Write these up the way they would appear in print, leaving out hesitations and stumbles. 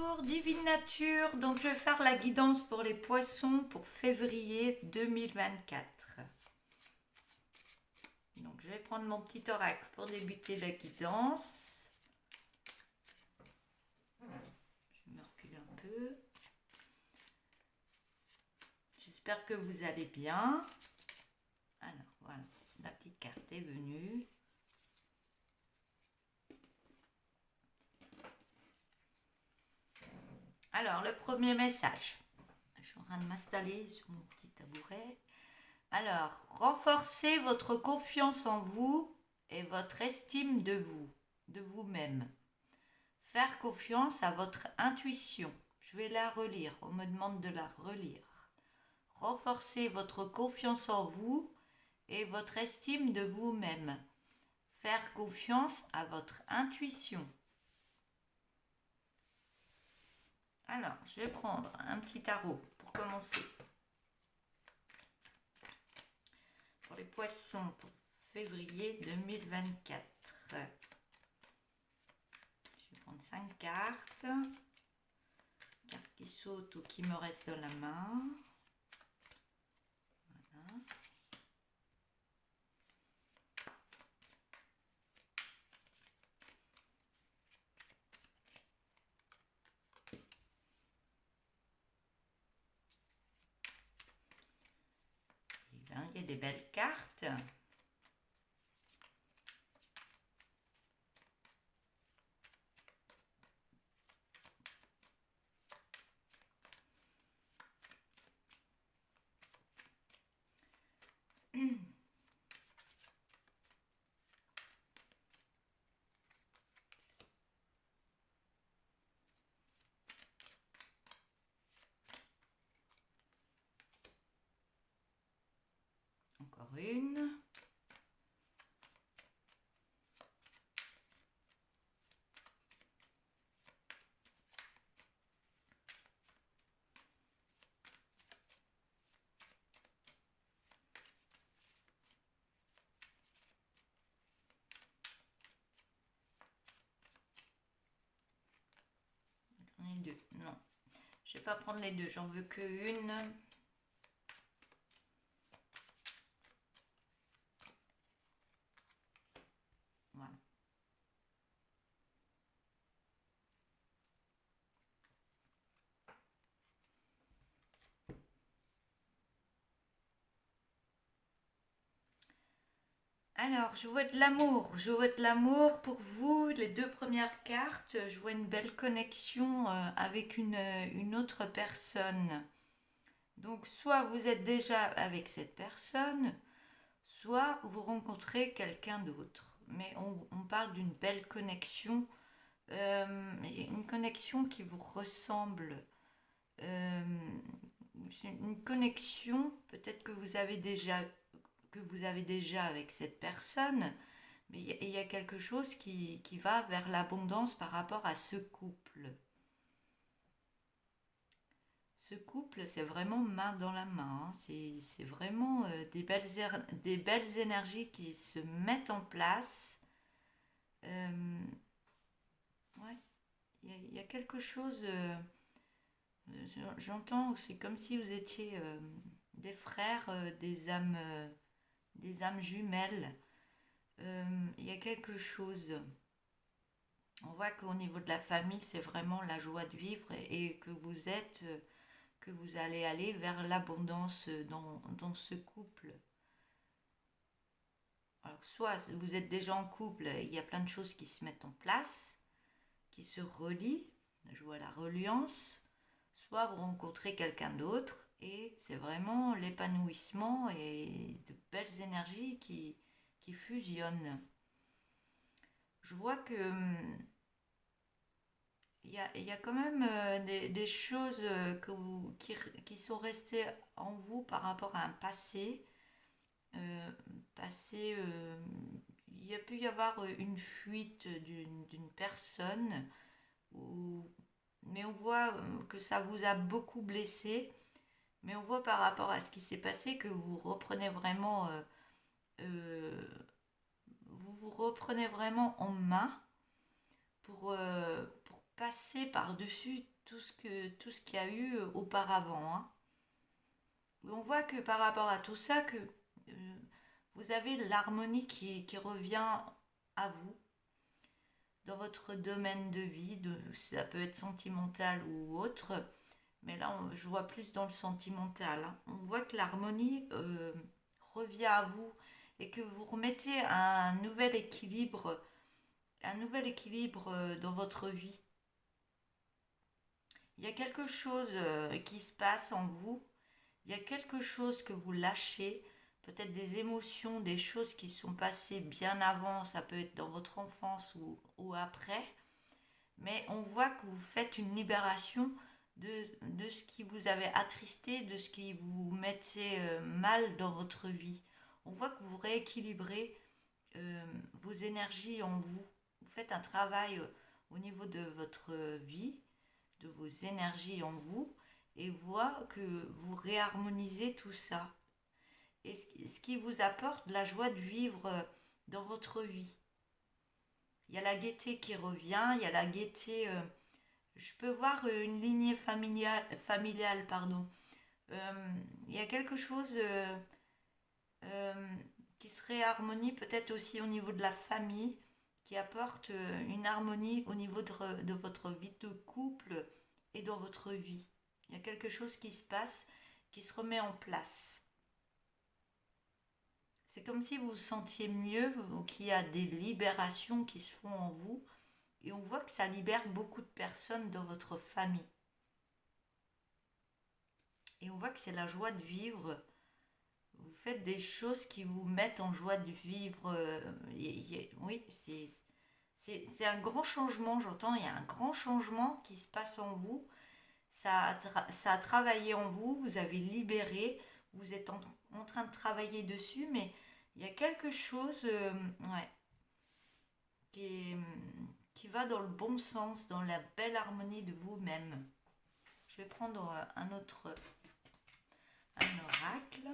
Bonjour Divine Nature, donc je vais faire la guidance pour les poissons pour février 2024. Donc je vais prendre mon petit oracle pour débuter la guidance. Je me recule un peu. J'espère que vous allez bien. Alors voilà, la petite carte est venue. Alors le premier message. Je suis en train de m'installer sur mon petit tabouret. Alors, renforcez votre confiance en vous et votre estime de vous-même. Faire confiance à votre intuition. Je vais la relire, on me demande de la relire. Renforcez votre confiance en vous et votre estime de vous-même. Faire confiance à votre intuition. Alors, je vais prendre un petit tarot pour commencer. Pour les poissons, pour février 2024. Je vais prendre 5 cartes. Cartes qui sautent ou qui me restent dans la main. Voilà. Et bien, il y a des belles cartes. Encore une. J'en ai deux. Non, je vais pas prendre les deux. J'en veux qu'une. Voilà. Alors, je vois de l'amour. Je vois de l'amour pour vous. Les deux premières cartes, je vois une belle connexion avec une autre personne. Donc, soit vous êtes déjà avec cette personne, soit vous rencontrez quelqu'un d'autre. Mais on parle d'une belle connexion, une connexion qui vous ressemble. Euh, c'est une connexion, peut-être que vous avez déjà avec cette personne, mais il y a quelque chose qui va vers l'abondance par rapport à ce couple. Ce couple, c'est vraiment main dans la main, hein. C'est vraiment des belles énergies qui se mettent en place. Euh, ouais, il y a quelque chose. J'entends, c'est comme si vous étiez des frères, des âmes jumelles. Il y a quelque chose. On voit qu'au niveau de la famille, c'est vraiment la joie de vivre et que que vous allez aller vers l'abondance dans ce couple. Alors, soit vous êtes déjà en couple, il y a plein de choses qui se mettent en place, qui se relient, je vois la reliance, soit vous rencontrez quelqu'un d'autre et c'est vraiment l'épanouissement et de belles énergies qui fusionnent. Je vois que il y a quand même des choses qui sont restées en vous par rapport à un passé. Euh, passé il y a pu y avoir une fuite d'une personne, ou, mais on voit que ça vous a beaucoup blessé. Mais on voit par rapport à ce qui s'est passé que vous reprenez vraiment, euh, vous vous reprenez vraiment en main pour passer par-dessus tout ce qu'il y a eu auparavant, hein. On voit que par rapport à tout ça, que vous avez l'harmonie qui revient à vous dans votre domaine de vie, ça peut être sentimental ou autre, mais là je vois plus dans le sentimental, hein. On voit que l'harmonie revient à vous et que vous remettez un nouvel équilibre dans votre vie. Il y a quelque chose qui se passe en vous, il y a quelque chose que vous lâchez, peut-être des émotions, des choses qui sont passées bien avant, ça peut être dans votre enfance ou après, mais on voit que vous faites une libération de ce qui vous avait attristé, de ce qui vous mettait mal dans votre vie. On voit que vous rééquilibrez vos énergies en vous. Vous faites un travail au niveau de votre vie, de vos énergies en vous, et voit que vous réharmonisez tout ça. Et ce qui vous apporte de la joie de vivre dans votre vie. Il y a la gaieté qui revient, il y a la gaieté. Je peux voir une lignée familiale, pardon. Il y a quelque chose euh, qui se réharmonie peut-être aussi au niveau de la famille, qui apporte une harmonie au niveau de votre vie de couple et dans votre vie. Il y a quelque chose qui se passe, qui se remet en place. C'est comme si vous vous sentiez mieux, qu'il y a des libérations qui se font en vous. Et on voit que ça libère beaucoup de personnes dans votre famille. Et on voit que c'est la joie de vivre. Vous faites des choses qui vous mettent en joie de vivre. Oui, c'est un grand changement, j'entends. Il y a un grand changement qui se passe en vous. Ça a travaillé en vous, vous avez libéré. Vous êtes en train de travailler dessus, mais il y a quelque chose ouais, qui va dans le bon sens, dans la belle harmonie de vous-même. Je vais prendre un oracle.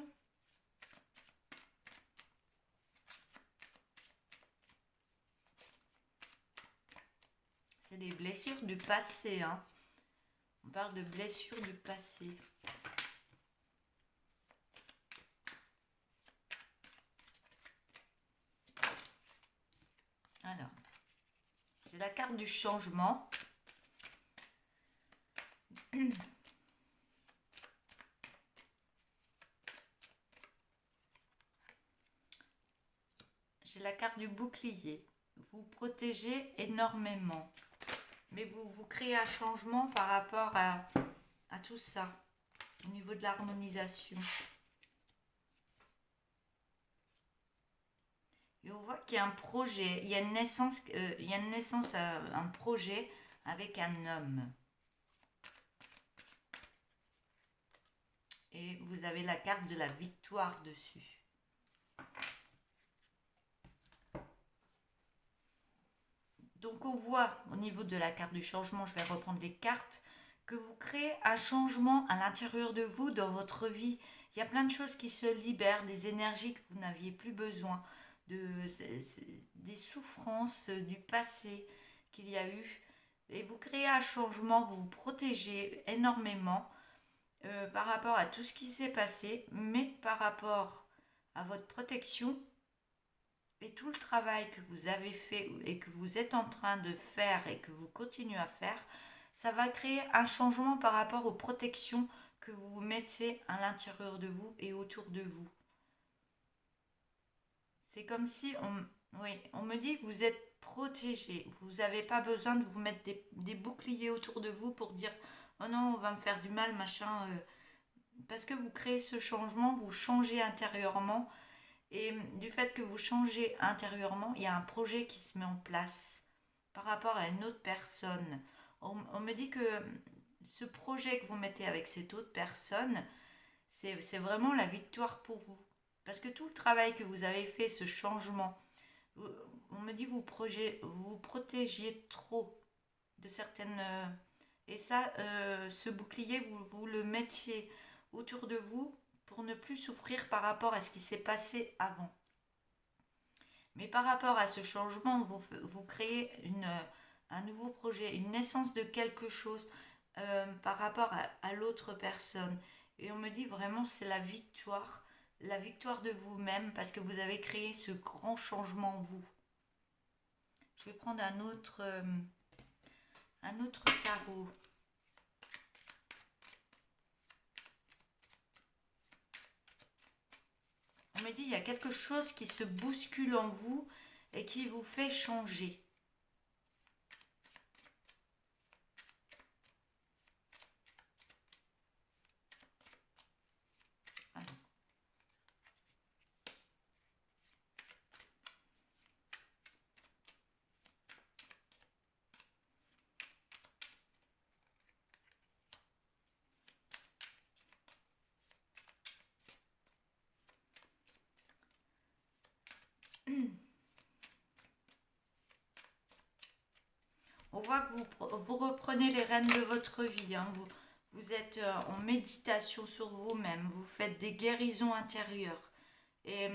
C'est des blessures du passé, hein. On parle de blessures du passé. Alors, c'est la carte du changement. J'ai la carte du bouclier. Vous protégez énormément. Mais vous créez un changement par rapport à tout ça, au niveau de l'harmonisation. Et on voit qu'il y a un projet, il y a une naissance, un projet avec un homme. Et vous avez la carte de la victoire dessus. Donc on voit au niveau de la carte du changement, je vais reprendre les cartes, que vous créez un changement à l'intérieur de vous, dans votre vie. Il y a plein de choses qui se libèrent, des énergies que vous n'aviez plus besoin, des souffrances du passé qu'il y a eu. Et vous créez un changement, vous vous protégez énormément par rapport à tout ce qui s'est passé, mais par rapport à votre protection, et tout le travail que vous avez fait et que vous êtes en train de faire et que vous continuez à faire, ça va créer un changement par rapport aux protections que vous mettez à l'intérieur de vous et autour de vous. C'est comme si on me dit que vous êtes protégé. Vous n'avez pas besoin de vous mettre des boucliers autour de vous pour dire oh non, on va me faire du mal, machin. Parce que vous créez ce changement, vous changez intérieurement. Et du fait que vous changez intérieurement, il y a un projet qui se met en place par rapport à une autre personne. On me dit que ce projet que vous mettez avec cette autre personne, c'est vraiment la victoire pour vous. Parce que tout le travail que vous avez fait, ce changement, on me dit que vous protégiez trop de certaines... et ça, ce bouclier, vous le mettiez autour de vous pour ne plus souffrir par rapport à ce qui s'est passé avant. Mais par rapport à ce changement, vous créez un nouveau projet, une naissance de quelque chose. par rapport à l'autre personne. Et on me dit vraiment c'est la victoire de vous-même parce que vous avez créé ce grand changement en vous. Je vais prendre un autre tarot. On me dit il y a quelque chose qui se bouscule en vous et qui vous fait changer. On voit que vous reprenez les rênes de votre vie. Hein. Vous êtes en méditation sur vous-même. Vous faites des guérisons intérieures. Et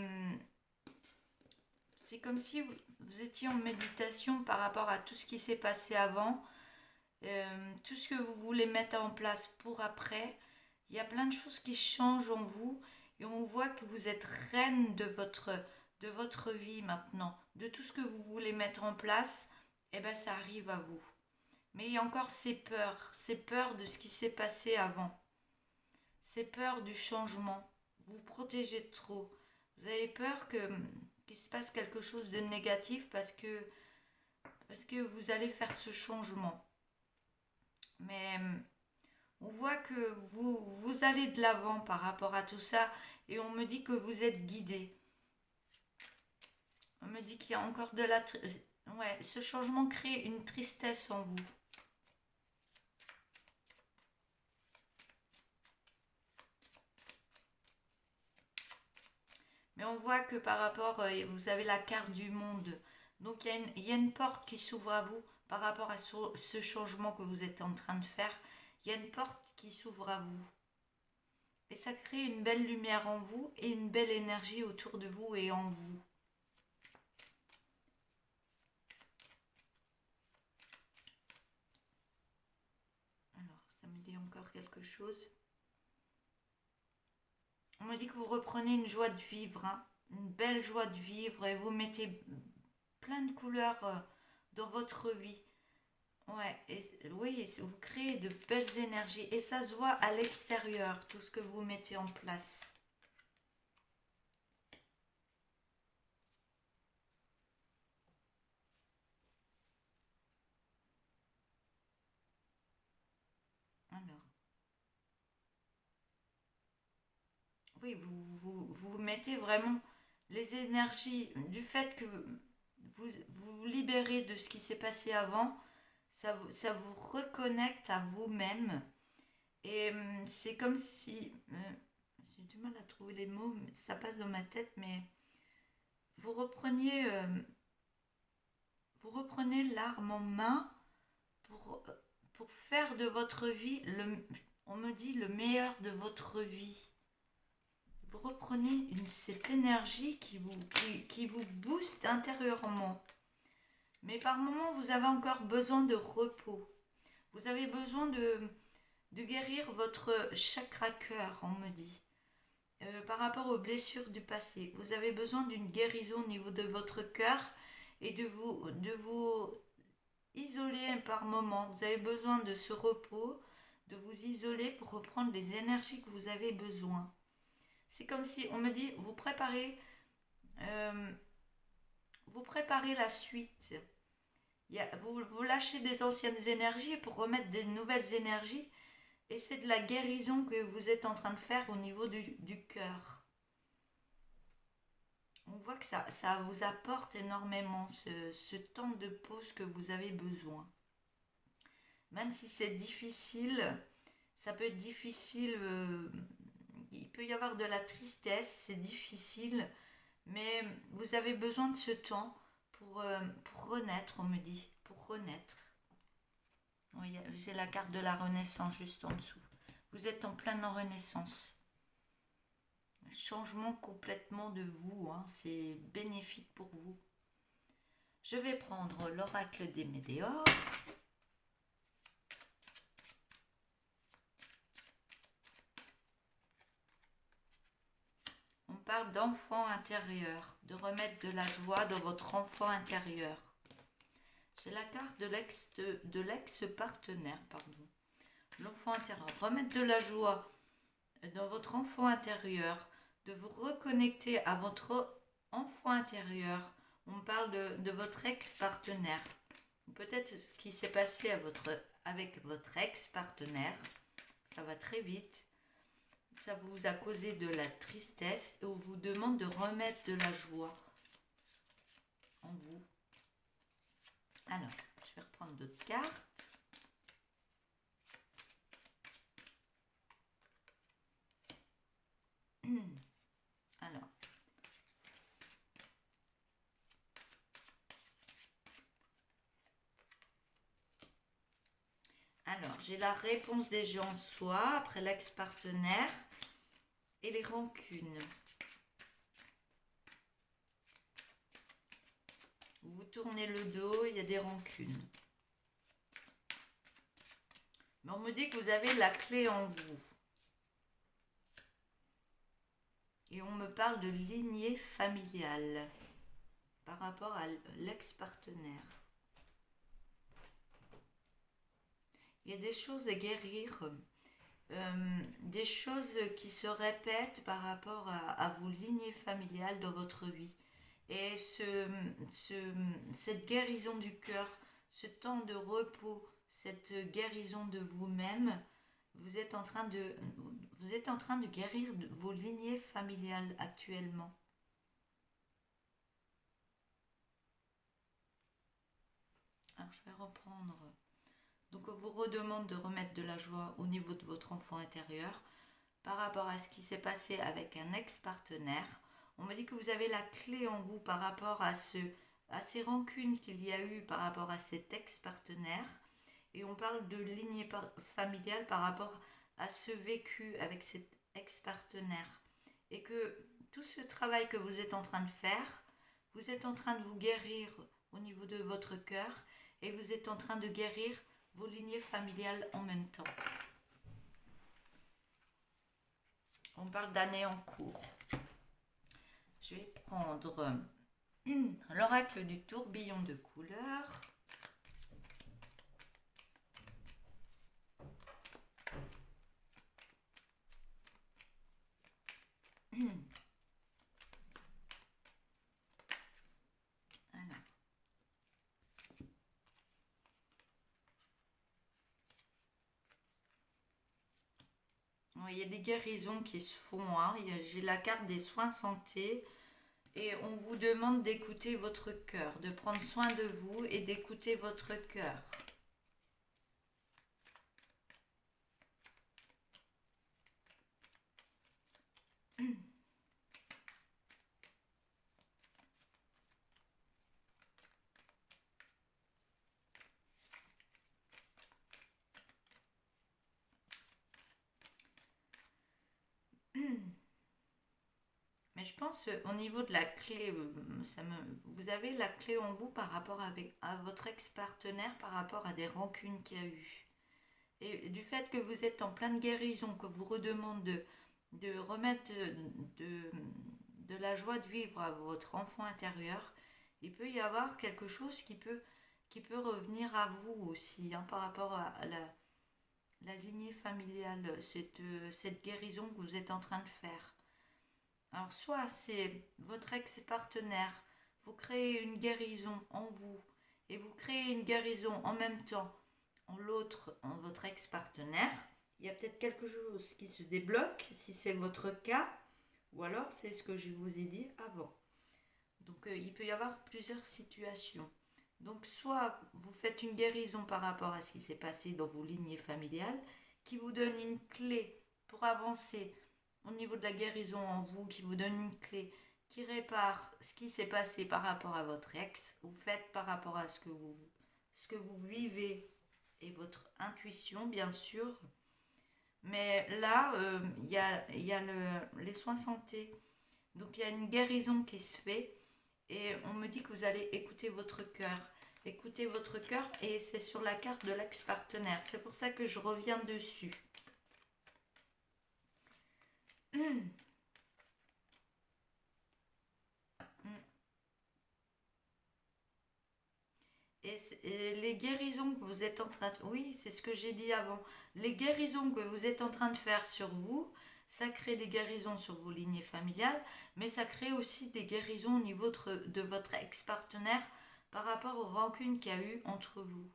c'est comme si vous étiez en méditation par rapport à tout ce qui s'est passé avant. Tout ce que vous voulez mettre en place pour après. Il y a plein de choses qui changent en vous. Et on voit que vous êtes reine de votre vie maintenant. De tout ce que vous voulez mettre en place. Eh ben ça arrive à vous. Mais il y a encore ces peurs de ce qui s'est passé avant, ces peurs du changement. Vous vous protégez de trop. Vous avez peur qu'il se passe quelque chose de négatif parce que vous allez faire ce changement. Mais on voit que vous allez de l'avant par rapport à tout ça et on me dit que vous êtes guidé. On me dit qu'il y a encore de la... Ouais, ce changement crée une tristesse en vous. Mais on voit que par rapport, vous avez la carte du monde. Donc il y a une porte qui s'ouvre à vous par rapport à ce changement que vous êtes en train de faire. Il y a une porte qui s'ouvre à vous. Et ça crée une belle lumière en vous et une belle énergie autour de vous et en vous. Alors, ça me dit encore quelque chose. On me dit que vous reprenez une joie de vivre, hein, une belle joie de vivre et vous mettez plein de couleurs dans votre vie. Ouais, oui, vous créez de belles énergies et ça se voit à l'extérieur, tout ce que vous mettez en place. Alors, oui, vous mettez vraiment les énergies du fait que vous libérez de ce qui s'est passé avant, ça vous reconnecte à vous-même. Et c'est comme si... j'ai du mal à trouver les mots, mais ça passe dans ma tête, mais vous repreniez, euh, vous reprenez l'arme en main pour faire de votre vie, on me dit, le meilleur de votre vie. Vous reprenez cette énergie qui vous booste intérieurement. Mais par moments, vous avez encore besoin de repos. Vous avez besoin de guérir votre chakra cœur, on me dit. Par rapport aux blessures du passé. Vous avez besoin d'une guérison au niveau de votre cœur et de vous isoler par moments. Vous avez besoin de ce repos, de vous isoler pour reprendre les énergies que vous avez besoin. C'est comme si on me dit euh, vous préparez la suite. Vous lâchez des anciennes énergies pour remettre des nouvelles énergies. Et c'est de la guérison que vous êtes en train de faire au niveau du cœur. On voit que ça vous apporte énormément ce temps de pause que vous avez besoin. Même si c'est difficile, ça peut être difficile, il peut y avoir de la tristesse, c'est difficile, mais vous avez besoin de ce temps pour renaître, on me dit, pour renaître. Oui, j'ai la carte de la renaissance juste en dessous. Vous êtes en pleine renaissance. Changement complètement de vous, hein, c'est bénéfique pour vous. Je vais prendre l'oracle des météores. parle d'enfant intérieur, de remettre de la joie dans votre enfant intérieur. C'est la carte de l'ex-partenaire, pardon. L'enfant intérieur. Remettre de la joie dans votre enfant intérieur, de vous reconnecter à votre enfant intérieur. On parle de votre ex-partenaire. Peut-être ce qui s'est passé avec votre ex-partenaire. Ça va très vite. Ça vous a causé de la tristesse et on vous demande de remettre de la joie en vous. Alors, je vais reprendre d'autres cartes. Alors, j'ai la réponse des gens en soi, après l'ex-partenaire et les rancunes. Vous tournez le dos, il y a des rancunes. Mais on me dit que vous avez la clé en vous. Et on me parle de lignée familiale par rapport à l'ex-partenaire. Il y a des choses à guérir, des choses qui se répètent par rapport à vos lignées familiales dans votre vie. Et cette guérison du cœur, ce temps de repos, cette guérison de vous-même, vous êtes en train de guérir vos lignées familiales actuellement. Alors je vais reprendre. Donc on vous redemande de remettre de la joie au niveau de votre enfant intérieur par rapport à ce qui s'est passé avec un ex-partenaire. On m'a dit que vous avez la clé en vous par rapport à ces rancunes qu'il y a eu par rapport à cet ex-partenaire. Et on parle de lignée familiale par rapport à ce vécu avec cet ex-partenaire. Et que tout ce travail que vous êtes en train de faire, vous êtes en train de vous guérir au niveau de votre cœur et vous êtes en train de guérir vos lignées familiales en même temps. On parle d'années en cours. Je vais prendre l'oracle du tourbillon de couleurs. Il y a des guérisons qui se font. Hein. J'ai la carte des soins santé et on vous demande d'écouter votre cœur, de prendre soin de vous et d'écouter votre cœur. Mais je pense au niveau de la clé, vous avez la clé en vous par rapport à votre ex-partenaire, par rapport à des rancunes qu'il y a eu. Et du fait que vous êtes en pleine guérison, que vous redemande de remettre de la joie de vivre à votre enfant intérieur, il peut y avoir quelque chose qui peut revenir à vous aussi, hein, par rapport à la lignée familiale, cette guérison que vous êtes en train de faire. Alors soit c'est votre ex-partenaire, vous créez une guérison en vous et vous créez une guérison en même temps en votre ex-partenaire. Il y a peut-être quelque chose qui se débloque si c'est votre cas ou alors c'est ce que je vous ai dit avant. Donc il peut y avoir plusieurs situations. Donc soit vous faites une guérison par rapport à ce qui s'est passé dans vos lignées familiales qui vous donne une clé pour avancer au niveau de la guérison en vous, qui vous donne une clé qui répare ce qui s'est passé par rapport à votre ex, vous faites par rapport à ce que vous vivez et votre intuition bien sûr. Mais là, il y a les soins santé. Donc il y a une guérison qui se fait et on me dit que vous allez écouter votre cœur. Écoutez votre cœur et c'est sur la carte de l'ex-partenaire. C'est pour ça que je reviens dessus. Et les guérisons que vous êtes en train de... Oui, c'est ce que j'ai dit avant. Les guérisons que vous êtes en train de faire sur vous, ça crée des guérisons sur vos lignées familiales, mais ça crée aussi des guérisons au niveau de votre ex-partenaire par rapport aux rancunes qu'il y a eu entre vous.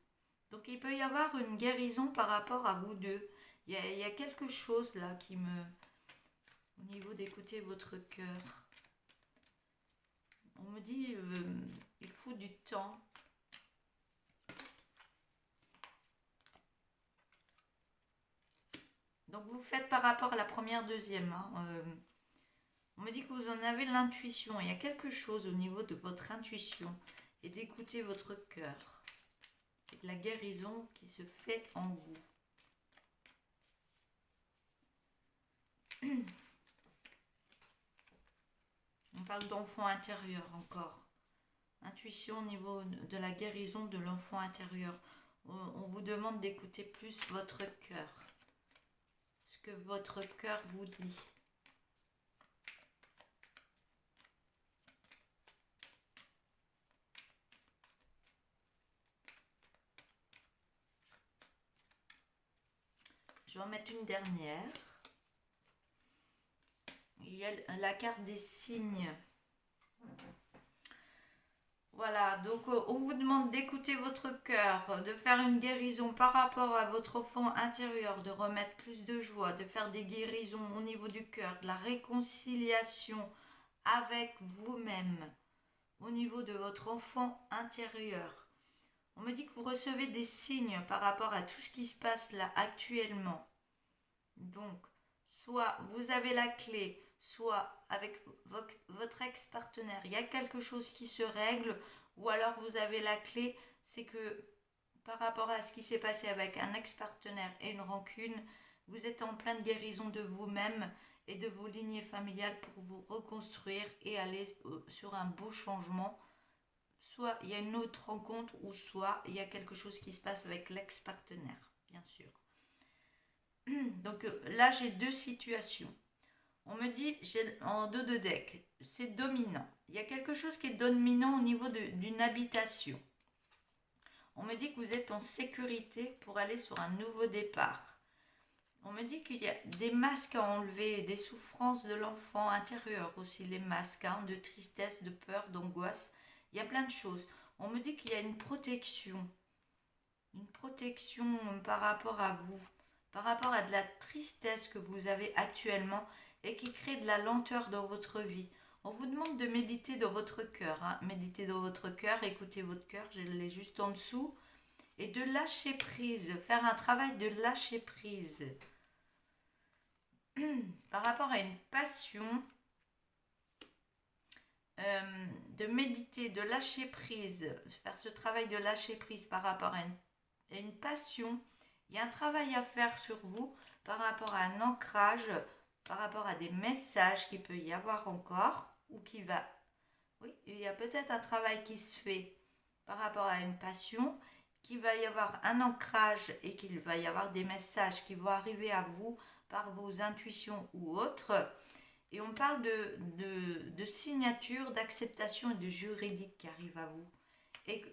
Donc il peut y avoir une guérison par rapport à vous deux. Il y a quelque chose là qui me... Au niveau d'écouter votre cœur. On me dit, il faut du temps. Donc vous faites par rapport à la première, deuxième. On me dit que vous en avez l'intuition. Il y a quelque chose au niveau de votre intuition et d'écouter votre cœur. Et de la guérison qui se fait en vous. On parle d'enfant intérieur encore. Intuition au niveau de la guérison de l'enfant intérieur. On vous demande d'écouter plus votre cœur. Ce que votre cœur vous dit. Je vais en mettre une dernière. Il y a la carte des signes. Voilà, donc on vous demande d'écouter votre cœur, de faire une guérison par rapport à votre enfant intérieur, de remettre plus de joie, de faire des guérisons au niveau du cœur, de la réconciliation avec vous-même, au niveau de votre enfant intérieur. On me dit que vous recevez des signes par rapport à tout ce qui se passe là actuellement. Donc, soit vous avez la clé, soit avec votre ex-partenaire, il y a quelque chose qui se règle, ou alors vous avez la clé, c'est que par rapport à ce qui s'est passé avec un ex-partenaire et une rancune, vous êtes en pleine guérison de vous-même et de vos lignées familiales pour vous reconstruire et aller sur un beau changement. Soit il y a une autre rencontre, ou soit il y a quelque chose qui se passe avec l'ex-partenaire, bien sûr. Donc là, j'ai deux situations. On me dit, en dos de deck, c'est dominant. Il y a quelque chose qui est dominant au niveau d'une habitation. On me dit que vous êtes en sécurité pour aller sur un nouveau départ. On me dit qu'il y a des masques à enlever, des souffrances de l'enfant intérieur aussi, les masques de tristesse, de peur, d'angoisse. Il y a plein de choses. On me dit qu'il y a une protection par rapport à vous, par rapport à de la tristesse que vous avez actuellement et qui crée de la lenteur dans votre vie. On vous demande de méditer dans votre cœur. Méditer dans votre cœur, écoutez votre cœur, je l'ai juste en dessous. Et de lâcher prise, faire un travail de lâcher prise. Par rapport à une passion, de méditer, de lâcher prise, faire ce travail de lâcher prise par rapport à une passion. Il y a un travail à faire sur vous par rapport à un ancrage, par rapport à des messages qu'il peut y avoir encore, ou qui va... Oui, il y a peut-être un travail qui se fait par rapport à une passion, qu'il va y avoir un ancrage et qu'il va y avoir des messages qui vont arriver à vous par vos intuitions ou autres. Et on parle de signature, d'acceptation et de juridique qui arrive à vous. Et que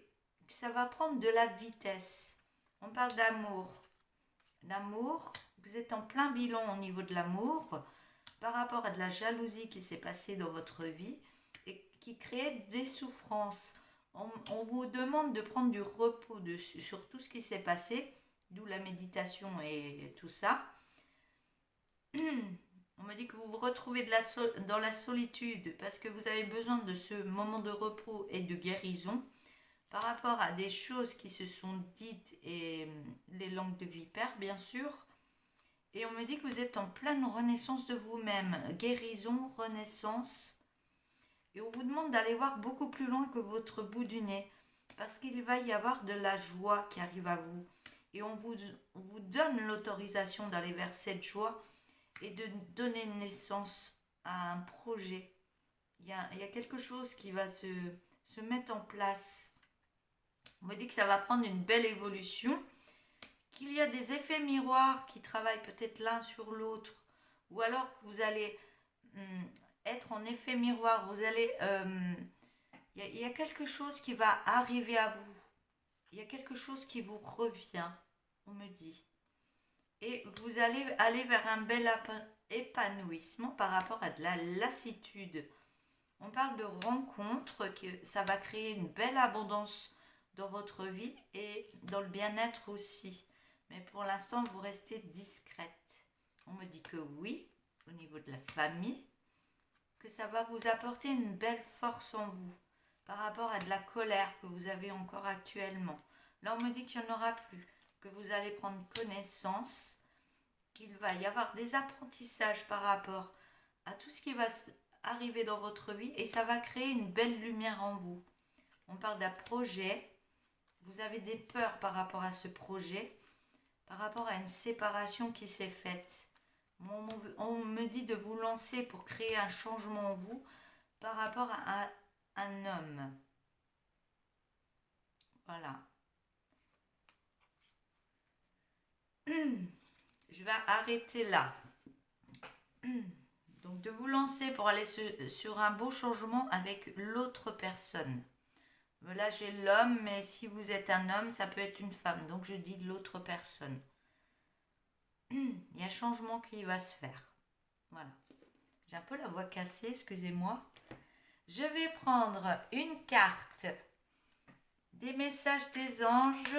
ça va prendre de la vitesse. On parle d'amour. L'amour, vous êtes en plein bilan au niveau de l'amour par rapport à de la jalousie qui s'est passée dans votre vie et qui crée des souffrances. On vous demande de prendre du repos dessus, sur tout ce qui s'est passé, d'où la méditation et tout ça. On me dit que vous vous retrouvez dans la solitude parce que vous avez besoin de ce moment de repos et de guérison par rapport à des choses qui se sont dites et les langues de vipère, bien sûr. Et on me dit que vous êtes en pleine renaissance de vous-même, guérison, renaissance. Et on vous demande d'aller voir beaucoup plus loin que votre bout du nez parce qu'il va y avoir de la joie qui arrive à vous. Et on vous donne l'autorisation d'aller vers cette joie et de donner naissance à un projet. Il y a quelque chose qui va se mettre en place. On me dit que ça va prendre une belle évolution, qu'il y a des effets miroirs qui travaillent peut-être l'un sur l'autre, ou alors que vous allez être en effet miroir, vous allez... il y a quelque chose qui va arriver à vous. il y a quelque chose qui vous revient, on me dit. Et vous allez aller vers un bel épanouissement par rapport à de la lassitude. On parle de rencontres, que ça va créer une belle abondance dans votre vie et dans le bien-être aussi. Mais pour l'instant, vous restez discrète. On me dit que oui, au niveau de la famille, que ça va vous apporter une belle force en vous par rapport à de la colère que vous avez encore actuellement. Là, on me dit qu'il n'y en aura plus, que vous allez prendre connaissance, qu'il va y avoir des apprentissages par rapport à tout ce qui va arriver dans votre vie et ça va créer une belle lumière en vous. On parle d'un projet, vous avez des peurs par rapport à ce projet, par rapport à une séparation qui s'est faite. On me dit de vous lancer pour créer un changement en vous par rapport à un homme. Voilà. Je vais arrêter là. Donc de vous lancer pour aller sur un beau changement avec l'autre personne. Là j'ai l'homme, mais si vous êtes un homme, ça peut être une femme. Donc je dis l'autre personne. Il y a un changement qui va se faire. Voilà. J'ai un peu la voix cassée, excusez-moi. Je vais prendre une carte des messages des anges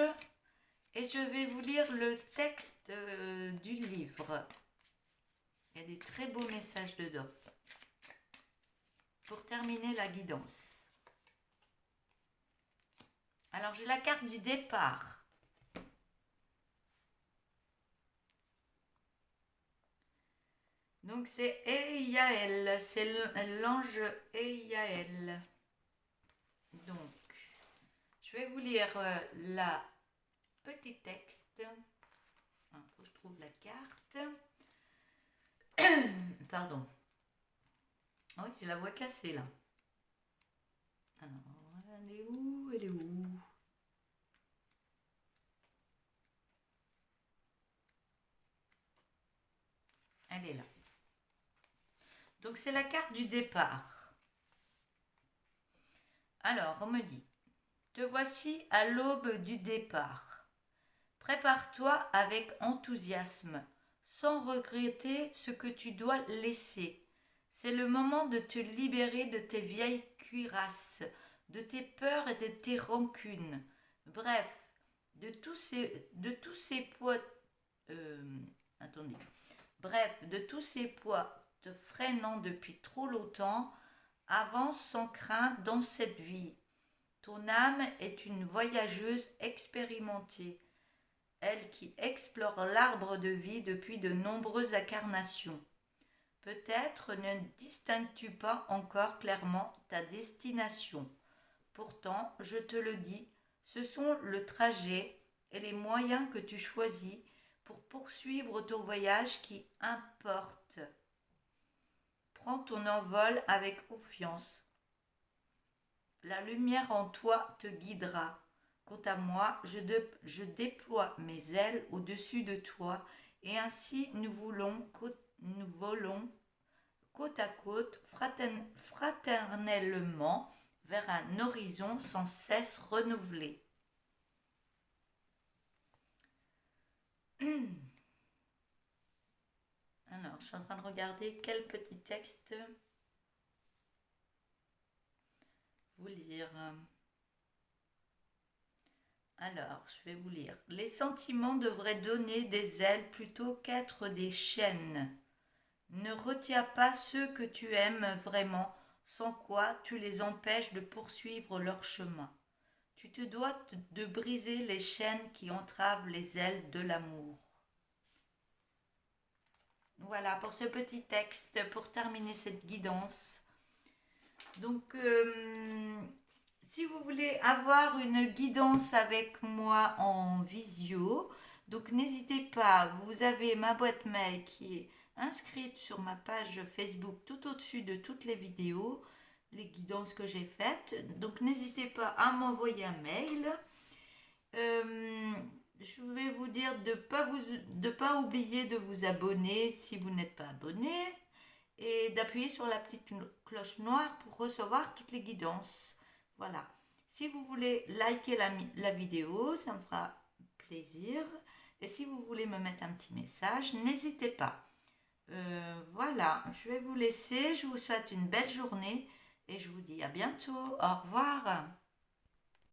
et je vais vous lire le texte du livre. Il y a des très beaux messages dedans. Pour terminer la guidance. Alors j'ai la carte du départ. Donc c'est Eiaël, c'est l'ange Eiaël. Donc, je vais vous lire la petit texte. Il faut que je trouve la carte. Pardon. Ah oui, j'ai la voix cassée là. Alors, elle est où? Elle est où? Elle est là. Donc c'est la carte du départ. Alors, on me dit, te voici à l'aube du départ. Prépare-toi avec enthousiasme, sans regretter ce que tu dois laisser. C'est le moment de te libérer de tes vieilles cuirasses, de tes peurs et de tes rancunes. Bref, de tous ces poids... attendez. Bref, de tous ces poids te freinant depuis trop longtemps, avance sans crainte dans cette vie. Ton âme est une voyageuse expérimentée, elle qui explore l'arbre de vie depuis de nombreuses incarnations. Peut-être ne distingues-tu pas encore clairement ta destination. Pourtant, je te le dis, ce sont le trajet et les moyens que tu choisis pour poursuivre ton voyage qui importent. Prends ton envol avec confiance. La lumière en toi te guidera. Quant à moi, je déploie mes ailes au-dessus de toi et ainsi nous volons côte à côte, fraternellement, vers un horizon sans cesse renouvelé. Alors, je suis en train de regarder quel petit texte vous lire. Alors, je vais vous lire. Les sentiments devraient donner des ailes plutôt qu'être des chaînes. Ne retiens pas ceux que tu aimes vraiment, sans quoi tu les empêches de poursuivre leur chemin. Tu te dois de briser les chaînes qui entravent les ailes de l'amour. Voilà pour ce petit texte, pour terminer cette guidance. Donc, si vous voulez avoir une guidance avec moi en visio, donc n'hésitez pas, vous avez ma boîte mail qui est inscrite sur ma page Facebook tout au-dessus de toutes les vidéos, les guidances que j'ai faites. Donc n'hésitez pas à m'envoyer un mail. Je vais vous dire de ne pas oublier de vous abonner si vous n'êtes pas abonné et d'appuyer sur la petite cloche noire pour recevoir toutes les guidances. Voilà. Si vous voulez liker la vidéo, ça me fera plaisir. Et si vous voulez me mettre un petit message, n'hésitez pas. Voilà, je vais vous laisser. Je vous souhaite une belle journée et je vous dis à bientôt. Au revoir.